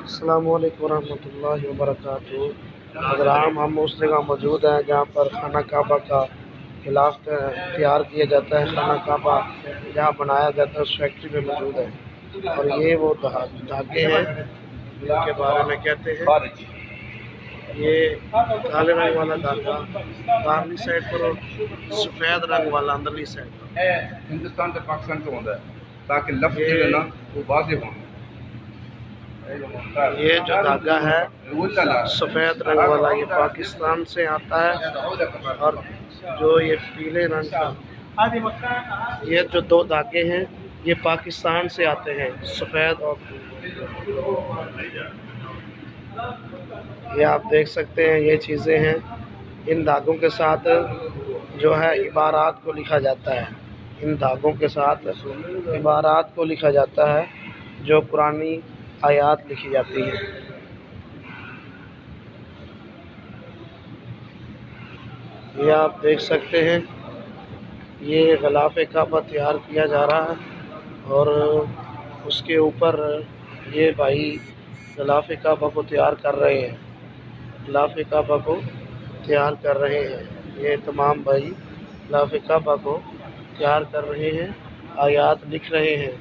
अस्सलामु अलैकुम रहमतुल्लाहि व बरकातुहू। अगर हम उस जगह मौजूद हैं जहाँ पर खाना काबा का गिलाफ तैयार किया जाता है। खाना काबा जहाँ बनाया जाता है उस फैक्ट्री में मौजूद है। और ये वो धागे हैं जिनके बारे में कहते हैं, ये काले रंग वाला धागा बाहरली साइड पर और सफ़ेद रंग वाला अंदरली साइड पर। हिंदुस्तान से पाकिस्तान को होता है ताकि लफ्ज़ जो है ना वो वाज़ेह हो। ये जो धागा है सफ़ेद रंग वाला ये पाकिस्तान से आता है, और जो ये पीले रंग का ये जो दो धागे हैं ये पाकिस्तान से आते हैं, सफ़ेद और ये आप देख सकते हैं ये चीज़ें हैं। इन धागों के साथ जो है इबारात को लिखा जाता है, इन धागों के साथ इबारात को लिखा जाता है, जो पुरानी आयात लिखी जाती है। ये आप देख सकते हैं ये ग़िलाफ़े काबा तैयार किया जा रहा है, और उसके ऊपर ये भाई ग़िलाफ़े काबा को तैयार कर रहे हैं, ग़िलाफ़े काबा को तैयार कर रहे हैं। ये तमाम भाई ग़िलाफ़े काबा को तैयार कर रहे हैं, आयात लिख रहे हैं।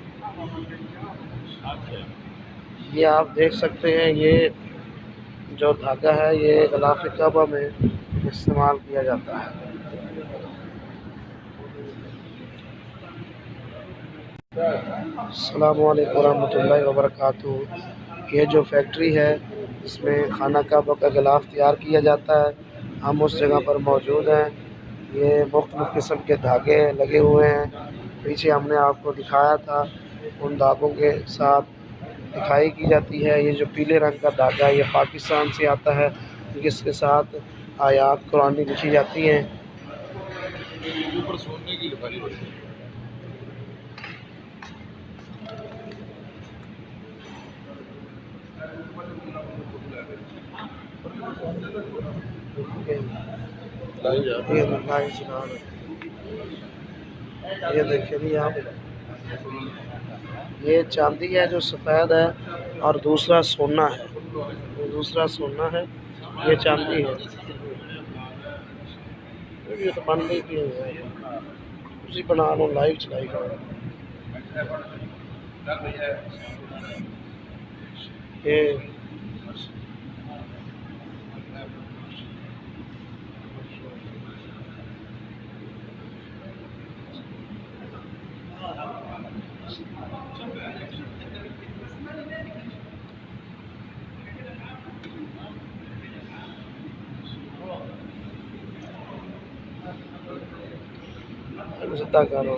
ये आप देख सकते हैं ये जो धागा है ये ग़िलाफ़े काबा में इस्तेमाल किया जाता है। अस्सलामु अलैकुम रहमतुल्लाहि व बरकातुहू। ये जो फैक्ट्री है इसमें खाना काबा का ग़िलाफ़ तैयार किया जाता है, हम उस जगह पर मौजूद हैं। ये मुख्तलिफ़ किस्म के धागे लगे हुए हैं, पीछे हमने आपको दिखाया था उन धागों के साथ दिखाई की जाती है। ये जो पीले रंग का धागा है ये पाकिस्तान से आता है, जिसके साथ आयात कुरानी लिखी जाती हैं। ये देखिए आप, ये चांदी है जो सफ़ेद है, और दूसरा सोना है, दूसरा सोना है, ये चांदी है। ये तो बन गई थी उसी बना लो, लाइव चलाई करो। ये सीधा करो।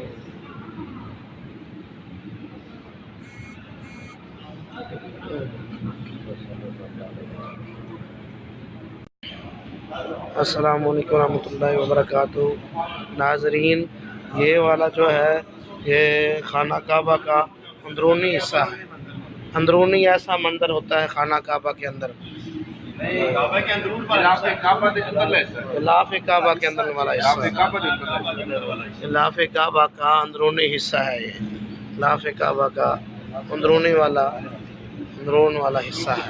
अस्सलामु अलैकुम रहमतुल्लाहि व बरकातुहू। नाज़रीन, ये वाला जो है ये खाना काबा का अंदरूनी हिस्सा है। अंदरूनी ऐसा मंजर होता है खाना काबा के अंदर, ग़िलाफ़े काबा के अंदर वाला हिस्सा, ग़िलाफ़े काबा का अंदरूनी हिस्सा है। ये ग़िलाफ़े काबा का अंदरूनी वाला अंदरून वाला हिस्सा है।